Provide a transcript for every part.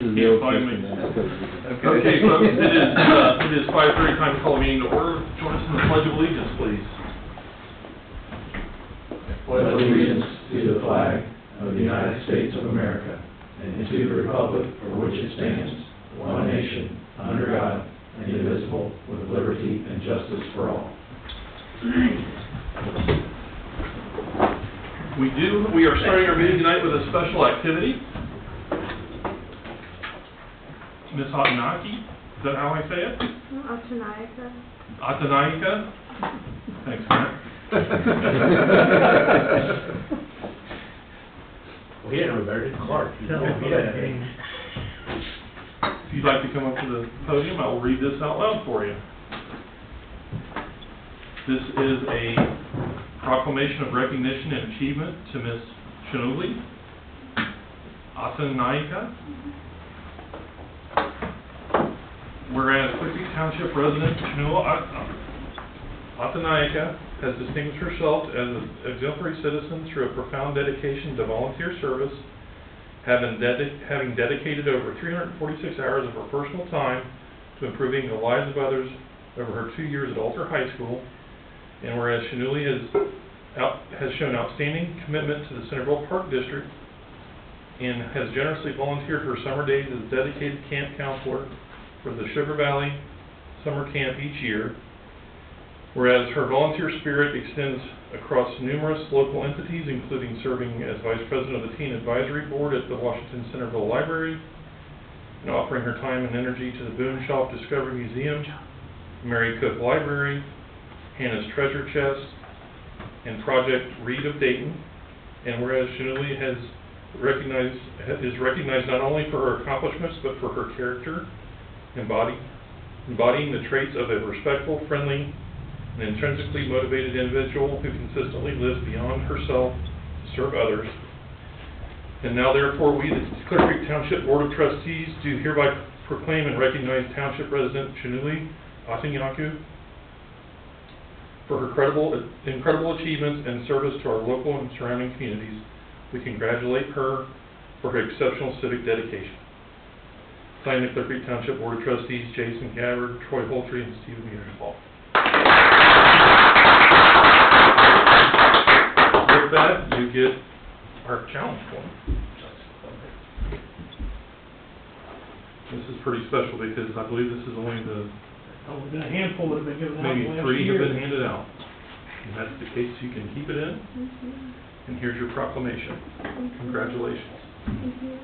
Okay, folks, it is 5:30, time to call the meeting to order. Join us in the Pledge of Allegiance, please. Pledge allegiance to the flag of the United States of America and to the republic for which it stands, one nation, under God, indivisible, with liberty and justice for all. We are starting our meeting tonight with a special activity. Ms. Atanaki, is that how I say it? Atanaika. Atanaika? Thanks, Matt. We had a very Clark. If you'd like to come up to the podium, I will read this out loud for you. This is a proclamation of recognition and achievement to Ms. Shinuli Atanaika. Whereas Clearcreek Township resident Shinuli Atanaika has distinguished herself as an exemplary citizen through a profound dedication to volunteer service, having dedicated over 346 hours of her personal time to improving the lives of others over her 2 years at Alter High School, and whereas Shinuli has shown outstanding commitment to the Centerville Park District and has generously volunteered her summer days as a dedicated camp counselor for the Sugar Valley Summer Camp each year, whereas her volunteer spirit extends across numerous local entities, including serving as Vice President of the Teen Advisory Board at the Washington Centerville Library, and offering her time and energy to the Boone Shop Discovery Museum, Mary Cook Library, Hannah's Treasure Chest, and Project Read of Dayton, and whereas Shinuli is recognized not only for her accomplishments, but for her character, embodying the traits of a respectful, friendly, and intrinsically motivated individual who consistently lives beyond herself to serve others. And now, therefore, we, the Clearcreek Township Board of Trustees, do hereby proclaim and recognize Township Resident Shinuli Atanaika for her incredible achievements and service to our local and surrounding communities. We congratulate her for her exceptional civic dedication. Signed, the Clearcreek Township Board of Trustees, Jason Gabbard, Troy Holtry, and Stephen Mearsfall. With that, you get our challenge form. This is pretty special because I believe this is only We've got a handful that have been given out maybe last 3 year. have been handed out. And that's the case, you can keep it in. And here's your proclamation. Congratulations. Thank you.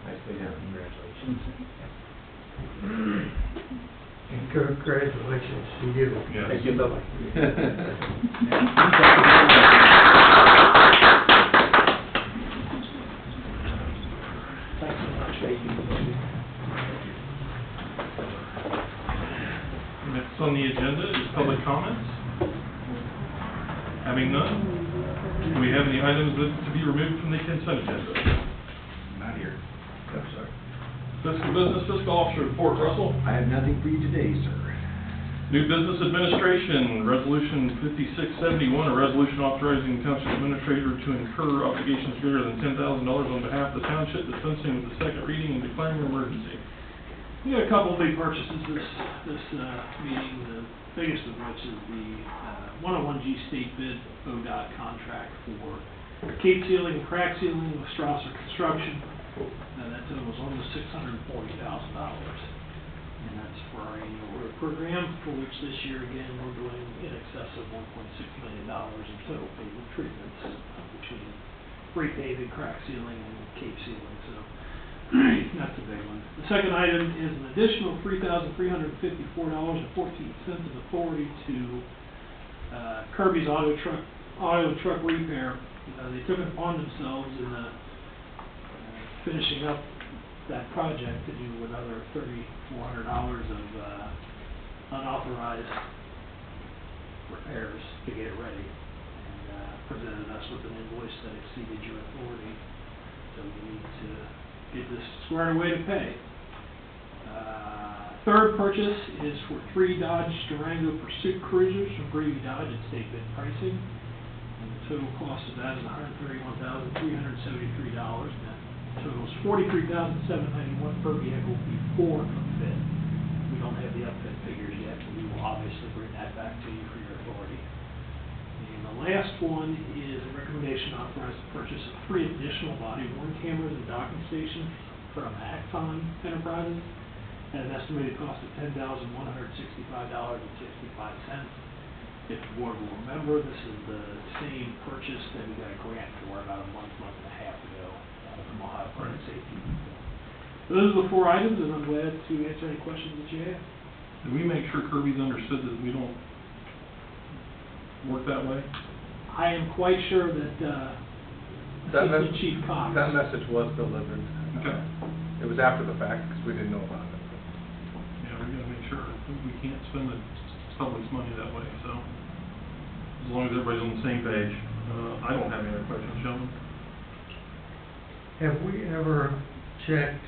Nicely done, congratulations. And congratulations to you. Yes. Thank you, bye-bye. Thanks so much, thank you. Next on the agenda is public comments. Having none, do we have any items to be removed from the consent agenda? Not here. I'm sorry. Fiscal Officer report, Russell. I have nothing for you today, sir. New Business Administration, Resolution 5671, a resolution authorizing the Township Administrator to incur obligations greater than $10,000 on behalf of the Township, dispensing with the second reading and declaring an emergency. We had a couple of big purchases this meeting, the biggest of which is the 101G state bid ODOT contract for cape sealing and crack sealing with Strasser Construction. That total was almost $640,000. And that's for our annual road program, for which this year, again, we're doing in excess of $1.6 million in total pavement treatments between repaving, crack sealing, and cape sealing. So that's a big one. The second item is an additional $3,354.14 of authority to Kirby's Auto Truck Repair. They took it upon themselves in finishing up that project to do another $3,400 of unauthorized repairs to get it ready, and presented us with an invoice that exceeded your authority. So we need to get this squared away to pay. Third purchase is for 3 Dodge Durango Pursuit Cruisers from Greavy Dodge at state bid pricing. And the total cost of that is $131,373. totals $43,791 per vehicle before upfit. We don't have the upfit figures yet, but we will obviously bring that back to you for your authority. And the last one is a recommendation to authorize the purchase of 3 additional body worn cameras and docking stations from Axon Enterprises at an estimated cost of $10,165.65. If the board will remember, this is the same purchase that we got a grant for about a month and a half ago from Ohio Fire and Safety. So those are the 4 items, and I'm glad to answer any questions that you have. Did we make sure Kirby's understood that we don't work that way? I am quite sure that Assistant Chief Cox. That message was delivered. Okay. It was after the fact, because we didn't know about it. Yeah, we gotta make sure, we can't spend the public's money that way, so, as long as everybody's on the same page. I don't have any other questions, gentlemen. Have we ever checked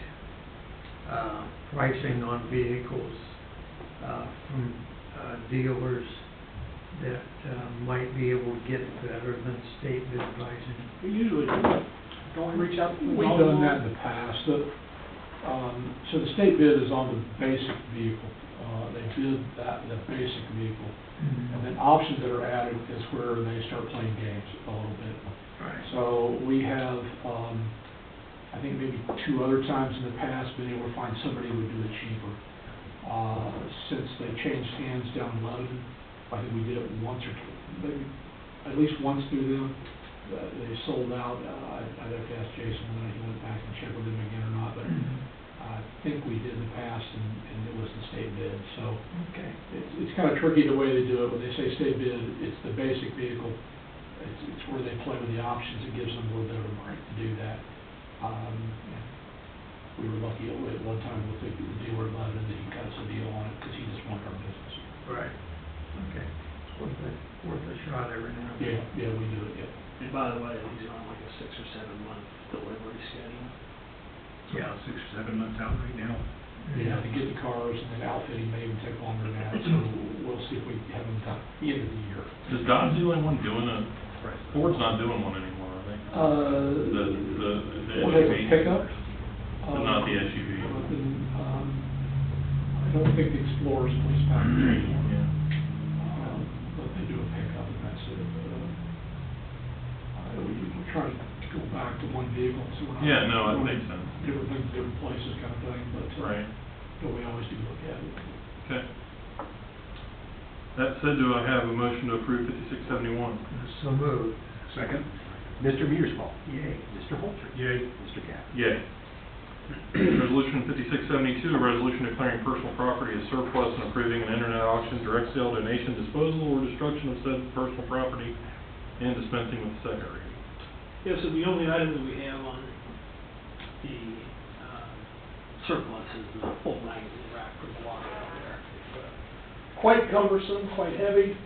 pricing on vehicles from dealers that might be able to get better than state bid pricing? We usually do. Don't we reach out to them? We've done that in the past. So the state bid is on the basic vehicle. They bid the basic vehicle. And then options that are added is where they start playing games a little bit. Right. So we have, I think maybe 2 other times in the past, been able to find somebody who would do it cheaper. Since they changed hands down in Lebanon, I think we did it once or maybe at least once through them. They sold out. I'd have to ask Jason when he went back and check with them again or not, but I think we did in the past, and it was the state bid. So Okay. it's kind of tricky the way they do it. When they say state bid, it's the basic vehicle. It's where they play with the options. It gives them a little bit of a break to do that. We were lucky at one time with the dealer in Lebanon that he got us a deal on it because he just wanted our business. Right. Okay. It's worth a shot every now and then. Yeah, we do it, yeah. And by the way, he's on like a 6 or 7 month delivery schedule. Yeah. 6 or 7 months out right now. Yeah, to get the cars and then outfitting may even take longer than that, so we'll see if we have them done at the end of the year. Is Dodge the only one doing a, Ford's not doing one anymore, are they? The Well, they have a SUV? pickup. But not the SUV. I don't think the Explorer's police package anymore. Yeah. But they do a pickup, and that's it. We're trying to go back to one vehicle, so we're not. Yeah, no, that makes sense. Different things, different places kind of thing, but. Right. But we always do look at it. Okay. That said, do I have a motion to approve 5671? So moved. Second. Mr. Mearsfall. Yay. Mr. Holter. Yay. Mr. Gabbard. Yay. Resolution 5672, a resolution declaring personal property as surplus and approving an internet auction, direct sale, donation, disposal, or destruction of said personal property, and dispensing with the second reading. Yeah, so the only item that we have on the surplus is the full magazine rack for the block out there. It's quite cumbersome, quite heavy.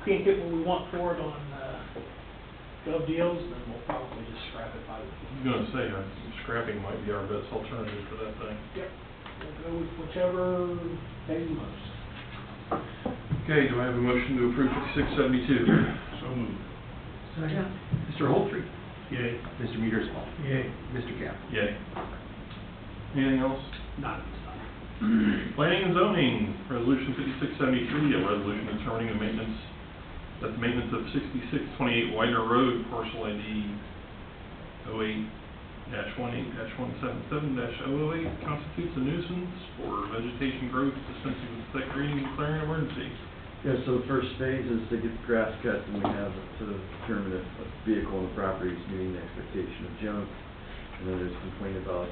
Can't get what we want for it on Gov Deals, then we'll probably just scrap it by the I was gonna say, scrapping might be our best alternative for that thing. Yep. We'll go with whichever pays the most. Okay, do I have a motion to approve 5672? So moved. Second. Mr. Holter. Yay. Mr. Mearsfall. Yay. Mr. Gabbard. Yay. Anything else? Not at this time. Planning and zoning, resolution 5673, a resolution determining the maintenance of 6628 Widener Road, parcel ID 08-18-177-008 constitutes a nuisance for vegetation growth, dispensing with the second reading, and declaring an emergency. Yeah, so the first phase is to get the grass cut, and we have to determine if a vehicle on the property is meeting the expectation of junk. And then there's a complaint about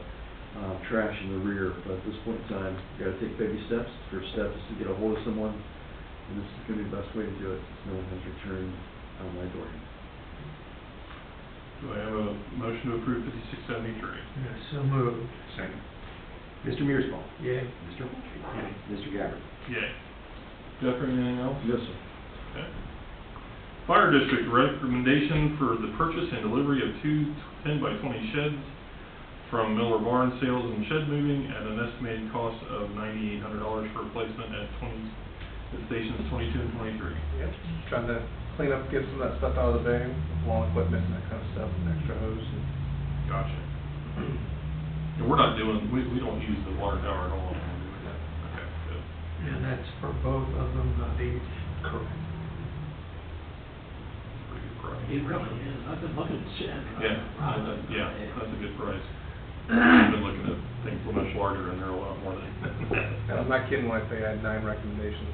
trash in the rear, but at this point in time, you gotta take baby steps. First step is to get a hold of someone, and this is gonna be the best way to do it, since no one has returned on my door. Do I have a motion to approve 5673? Yeah, so moved. Second. Mr. Mearsfall. Yay. Mr. Holter. Mr. Gabbard. Yay. Jeffrey, anything else? Yes, sir. Okay. Fire District recommendation for the purchase and delivery of 2 10x20 sheds from Miller Barn Sales and Shed Moving at an estimated cost of $9,800 for replacement at stations 22 and 23. Yep. Trying to clean up, get some of that stuff out of the bay, lawn equipment and that kind of stuff, and extra hose. Gotcha. And we're not doing, we don't use the water tower at all, do we? Okay, good. And that's for both of them, not each. Correct. Pretty good price. It really is. I've been looking at shit. Yeah, yeah, that's a good price. I've been looking at things a much larger, and they're a lot more than And I'm not kidding when I say I had 9 recommendations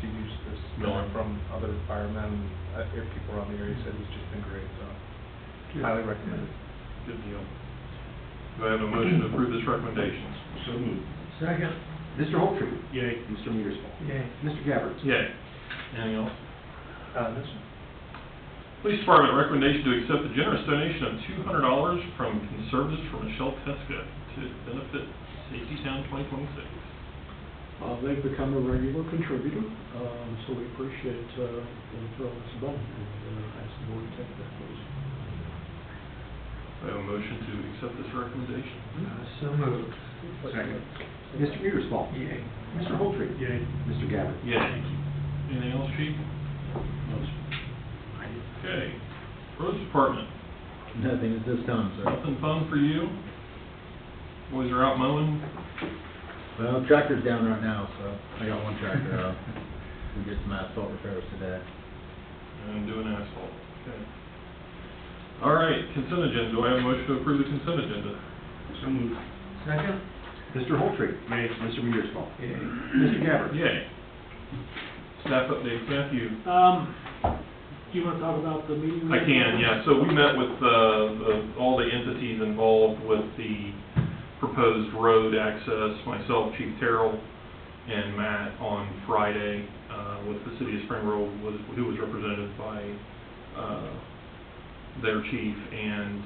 to use this, going from other firemen, if people around the area said it's just been great, so highly recommended. Good deal. Do I have a motion to approve this recommendation? So moved. Second. Mr. Holtree? Yay. Mr. Mearsclaw? Yay. Mr. Gabbard? Yay. Anything else? This Police Department recommendation to accept a generous donation of $200 from conservatives for Michelle Teska to benefit Safety Town 2026. They've become a regular contributor, so we appreciate them throwing us a bone, and ask the board to take that, please. I have a motion to accept this recommendation. So moved. Second. Mr. Mearsclaw? Yay. Mr. Holtree? Yay. Mr. Gabbard? Yay. Anything else, Chief? Okay. Roads Department, Nothing at this time, sir. nothing fun for you? Boys are out mowing? Well, tractor's down right now, so I got one tractor out. We did some asphalt repairs today. And doing asphalt, okay. All right, consent agenda, do I have a motion to approve the consent agenda? So moved. Second. Mr. Holtree? Yay. Mr. Mearsclaw? Yay. Mr. Gabbard? Yay. Staff updates, Matthew? Do you want to talk about the meeting? I can, yeah. So we met with all the entities involved with the proposed road access, myself, Chief Terrell, and Matt on Friday, with the city of Spring Grove, who was represented by their chief and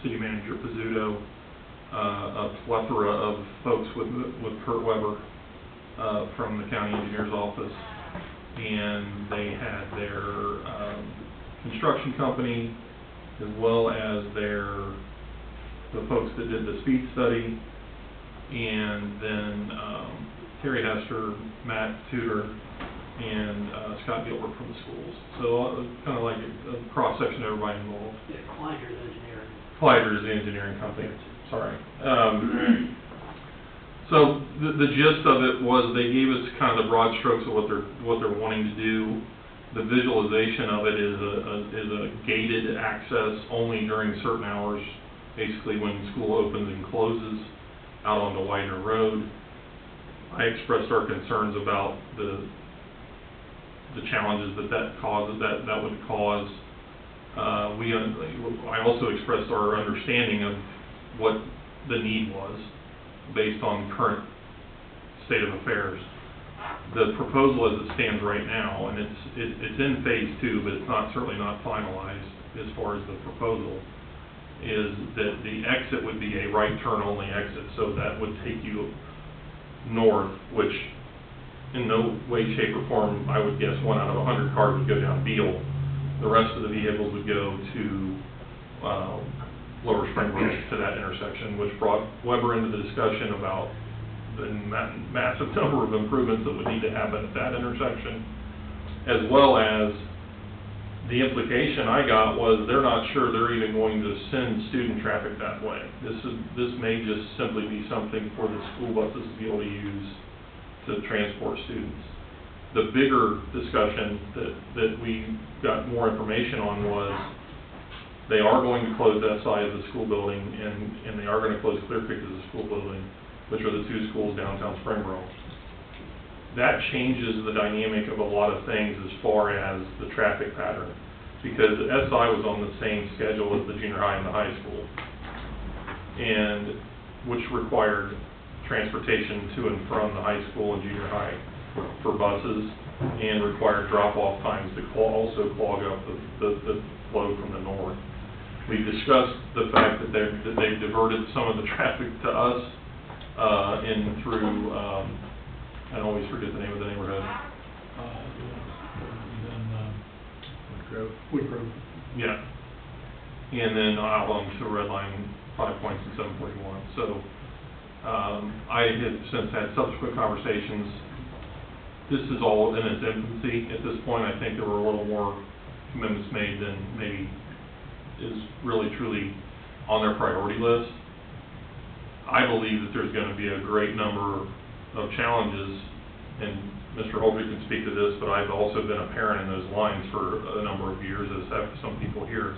city manager Pizzuto, a plethora of folks with Kurt Weber from the county engineer's office. And they had their construction company, as well as the folks that did the speed study, and then Terry Hester, Matt Tudor, and Scott Gilbert from the schools. So kind of like a cross-section of everybody involved. Yeah, Kleider's engineering. Kleider is the engineering company, sorry. So the gist of it was they gave us kind of the broad strokes of what they're wanting to do. The visualization of it is a gated access only during certain hours, basically when school opens and closes, out onto Widener Road. I expressed our concerns about the challenges that would cause. I also expressed our understanding of what the need was, based on current state of affairs. The proposal as it stands right now, and it's in phase 2, but it's certainly not finalized as far as the proposal, is that the exit would be a right turn only exit, so that would take you north, which in no way, shape, or form, I would guess 1 out of 100 cars would go down Beale. The rest of the vehicles would go to Lower Springbrook to that intersection, which brought Weber into the discussion about the massive number of improvements that would need to happen at that intersection, as well as the implication I got was they're not sure they're even going to send student traffic that way. This may just simply be something for the school buses to be able to use to transport students. The bigger discussion that we got more information on was they are going to close that side of the school building, and they are going to close Clearcreek as a school building, which are the 2 schools downtown Springboro. That changes the dynamic of a lot of things as far as the traffic pattern, because the SI was on the same schedule as the junior high and the high school, and which required transportation to and from the high school and junior high for buses, and required drop-off times to also clog up the flow from the north. We discussed the fact that they've diverted some of the traffic to us in through, I always forget the name of the neighborhood. Woodgrove. Yeah. And then out onto Red Line, 5 Points and 741. So I had since had subsequent conversations. This is all in its infancy at this point. I think there were a little more commitments made than maybe is really truly on their priority list. I believe that there's gonna be a great number of challenges, and Mr. Holby can speak to this, but I've also been a parent in those lines for a number of years, as have some people here.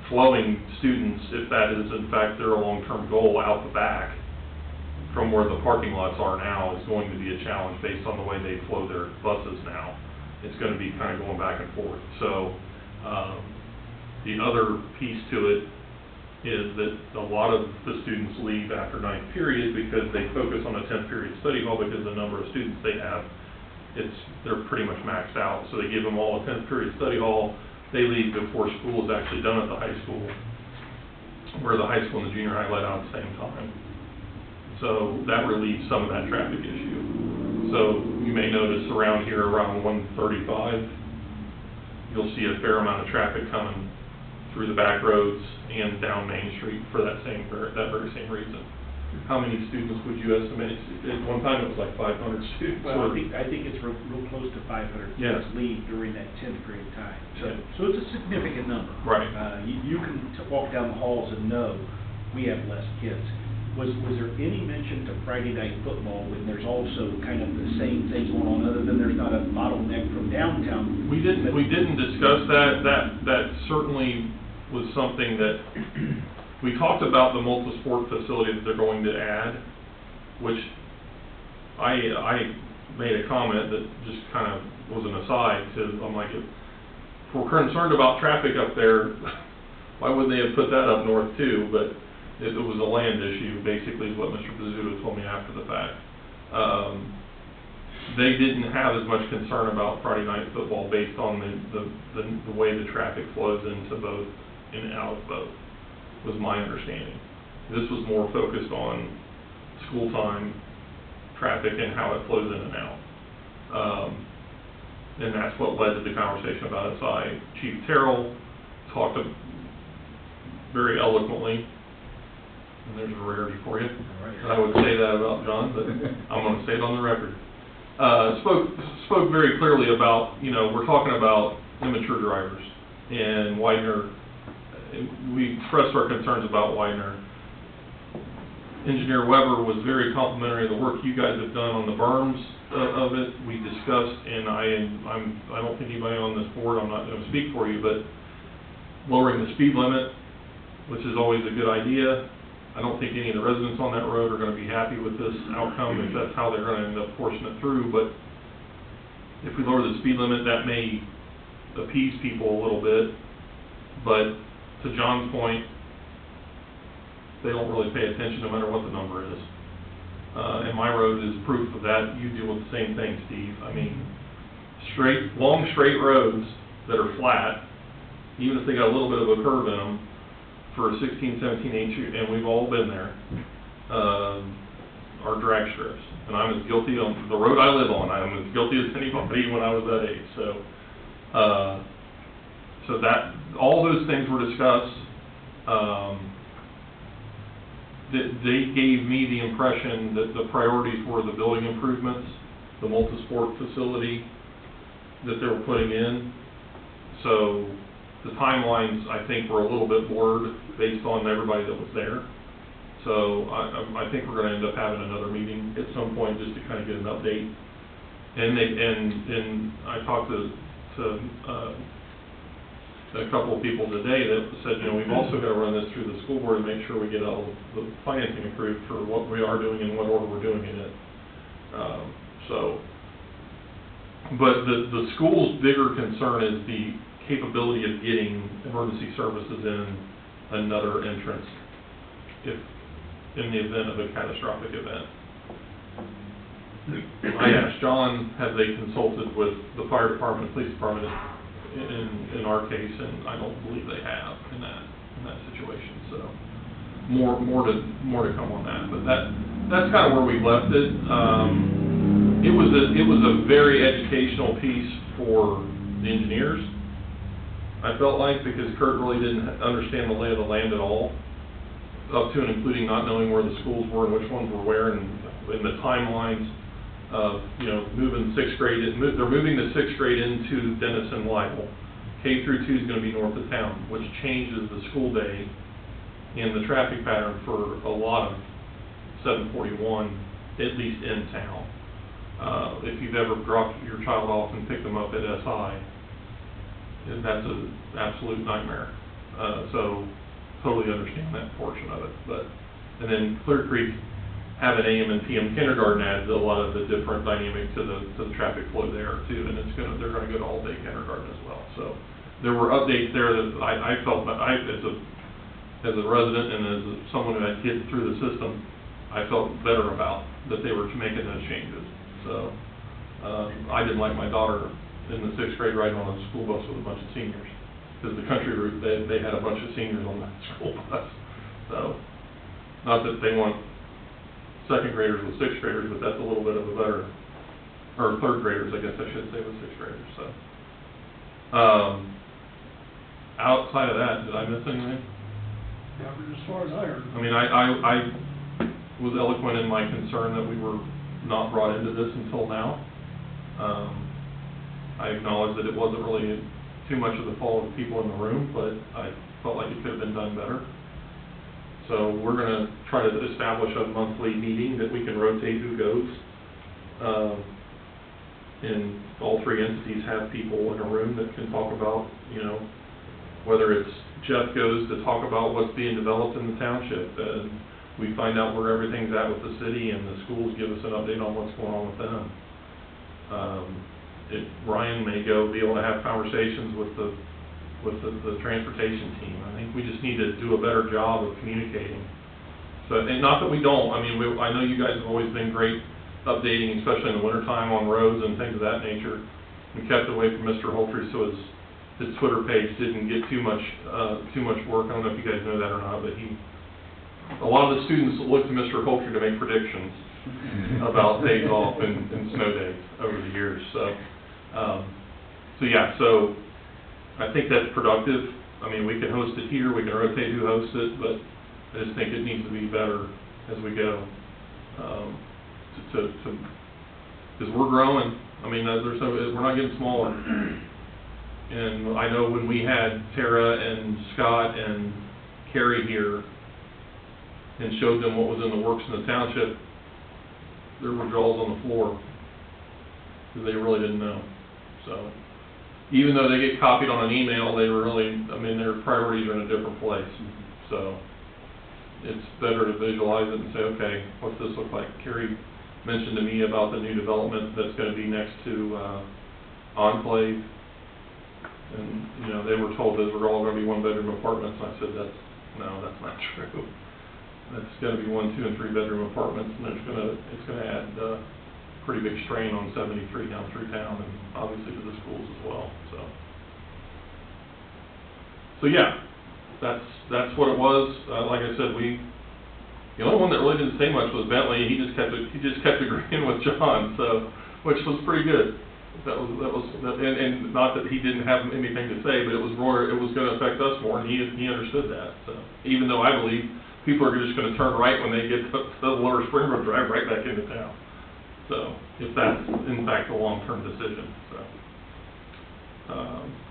Flowing students, if that is in fact their long-term goal, out the back from where the parking lots are now is going to be a challenge based on the way they flow their buses now. It's gonna be kind of going back and forth. So, the other piece to it is that a lot of the students leave after ninth period because they focus on a 10th period study hall because the number of students they have, they're pretty much maxed out. So they give them all a 10th period study hall, they leave before school is actually done at the high school, where the high school and the junior high let out at the same time. So that relieves some of that traffic issue. So you may notice around here, around 135, you'll see a fair amount of traffic coming through the back roads and down Main Street for that very same reason. How many students would you estimate? At one time it was like 500 students. Well, I think it's real close to 500 Yes. students leave during that 10th grade time. Yeah. So it's a significant number. Right. You can walk down the halls and know we have less kids. Was there any mention to Friday night football when there's also kind of the same thing going on, other than there's not a bottleneck from downtown? We didn't discuss that. That certainly was something that we talked about, the multi-sport facility that they're going to add, which I made a comment that just kind of was an aside to, I'm like, if we're concerned about traffic up there, why wouldn't they have put that up north too? But it was a land issue, basically, is what Mr. Pizzuto told me after the fact. They didn't have as much concern about Friday night football based on the way the traffic flows into both and out of both, was my understanding. This was more focused on school time traffic and how it flows in and out. And that's what led to the conversation about SI. Chief Terrell talked very eloquently, and there's a rarity for you. I would say that about John, but I'm going to say it on the record. Spoke very clearly about, we're talking about immature drivers, and Widener, we expressed our concerns about Widener. Engineer Weber was very complimentary of the work you guys have done on the berms of it. We discussed, and I don't think anybody on this board, I'm not going to speak for you, but lowering the speed limit, which is always a good idea. I don't think any of the residents on that road are going to be happy with this outcome if that's how they're going to end up forcing it through, but if we lower the speed limit, that may appease people a little bit, but to John's point, they don't really pay attention no matter what the number is. And my road is proof of that. You deal with the same thing, Steve. I mean, long straight roads that are flat, even if they got a little bit of a curve in them, for 16, 17, 18, and we've all been there, are drag strips. And I'm as guilty on the road I live on. I'm as guilty as anybody when I was that age. So that, all those things were discussed. They gave me the impression that the priorities were the building improvements, the multi-sport facility that they were putting in. So the timelines, I think, were a little bit blurred based on everybody that was there. So I think we're going to end up having another meeting at some point just to kind of get an update. And I talked to a couple of people today that said, we've also got to run this through the school board and make sure we get all the financing approved for what we are doing and what order we're doing it in. But the school's bigger concern is the capability of getting emergency services in another entrance in the event of a catastrophic event. I asked John, have they consulted with the fire department, police department in our case, and I don't believe they have in that situation. So more to come on that. But that's kind of where we left it. It was a very educational piece for the engineers, I felt like, because Kurt really didn't understand the lay of the land at all, up to and including not knowing where the schools were and which ones were where, and the timelines of, moving sixth grade. They're moving the sixth grade into Denison Lytle. K through 2 is going to be north of town, which changes the school day in the traffic pattern for a lot of 741, at least in town. If you've ever dropped your child off and picked them up at SI, that's an absolute nightmare. So totally understand that portion of it. And then Clear Creek having AM and PM kindergarten adds a lot of the different dynamic to the traffic flow there too, and they're gonna go to all day kindergarten as well. So there were updates there that I felt that as a resident and as someone who had kids through the system, I felt better about that they were making those changes. So I didn't like my daughter in the 6th grade riding on a school bus with a bunch of seniors, because the country route, they had a bunch of seniors on that school bus. So, not that they want 2nd graders with 6th graders, but that's a little bit of a better, or 3rd graders, I guess I should say, with 6th graders, so. Outside of that, did I miss anything? As far as I heard. I mean, I was eloquent in my concern that we were not brought into this until now. I acknowledge that it wasn't really too much of the fault of people in the room, but I felt like it could have been done better. So we're going to try to establish a monthly meeting that we can rotate who goes. And all 3 entities have people in a room that can talk about, you know, whether it's Jeff goes to talk about what's being developed in the township, and we find out where everything's at with the city, and the schools give us an update on what's going on with them. Ryan may be able to have conversations with the transportation team. I think we just need to do a better job of communicating. So, and not that we don't, I mean, I know you guys have always been great updating, especially in the wintertime on roads and things of that nature. We kept away from Mr. Holtree, so his Twitter page didn't get too much work. I don't know if you guys know that or not, but a lot of the students look to Mr. Holtree to make predictions about days off and snow days over the years. So I think that's productive. I mean, we can host it here, we can rotate who hosts it, but I just think it needs to be better as we go. Because we're growing. I mean, we're not getting smaller. And I know when we had Tara and Scott and Carrie here and showed them what was in the works in the township, there were jaws on the floor, because they really didn't know. So, even though they get copied on an email, they were really, I mean, their priorities are in a different place. So, it's better to visualize it and say, okay, what's this look like? Carrie mentioned to me about the new development that's going to be next to Enclave. And, you know, they were told those were all going to be 1-bedroom apartments. And I said, that's not true. That's going to be 1, 2, and 3-bedroom apartments, and it's going to add pretty big strain on 73 down through town, and obviously to the schools as well. So yeah, that's what it was. Like I said, the only one that really didn't say much was Bentley. He just kept agreeing with John, so which was pretty good. That was and not that he didn't have anything to say, but it was going to affect us more, and he understood that. So even though I believe people are just going to turn right when they get to the Lower Springbrook Drive right back into town. So, if that's in fact a long-term decision. So,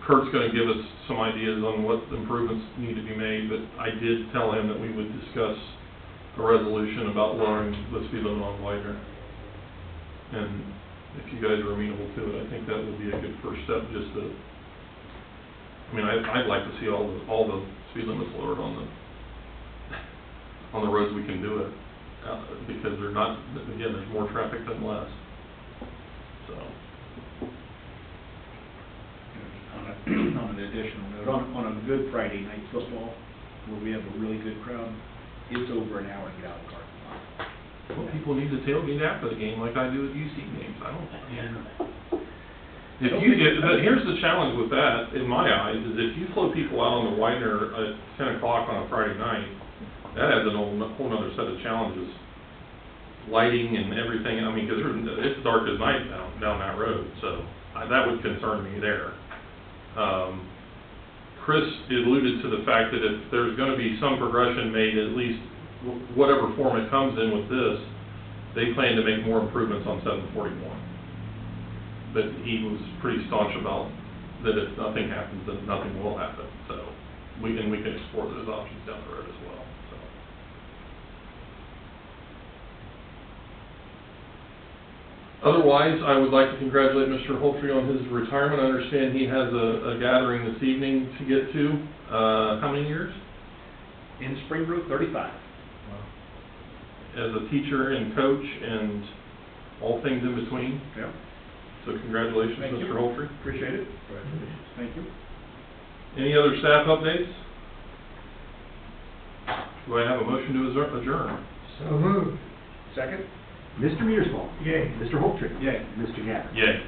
Kurt's going to give us some ideas on what improvements need to be made, but I did tell him that we would discuss a resolution about lowering the speed limit on Widener. And if you guys are amenable to it, I think that would be a good first step. I'd like to see all the speed limits lowered on the roads we can do it, because there's more traffic than less. So. On an additional note, on a good Friday night football, where we have a really good crowd, it's over an hour to get out of the parking lot. Well, people need to tailgate after the game like I do at UC games. But here's the challenge with that, in my eyes, is if you flow people out on the Widener at 10 o'clock on a Friday night, that adds a whole other set of challenges. Lighting and everything, I mean, because it's dark as night down that road, so that would concern me there. Chris alluded to the fact that if there's going to be some progression made, at least whatever form it comes in with this, they plan to make more improvements on 741. But he was pretty staunch about that if nothing happens, then nothing will happen. So we can explore those options down the road as well, so. Otherwise, I would like to congratulate Mr. Holtree on his retirement. I understand he has a gathering this evening to get to. How many years? In Springbrook, 35. As a teacher and coach and all things in between. Yep. So congratulations, Thank you. Mr. Holtree. Appreciate it. Thank you. Any other staff updates? Do I have a motion to adjourn? So moved. Second? Mr. Mearsclaw? Yay. Mr. Holtree? Yay. Mr. Gabbard? Yay.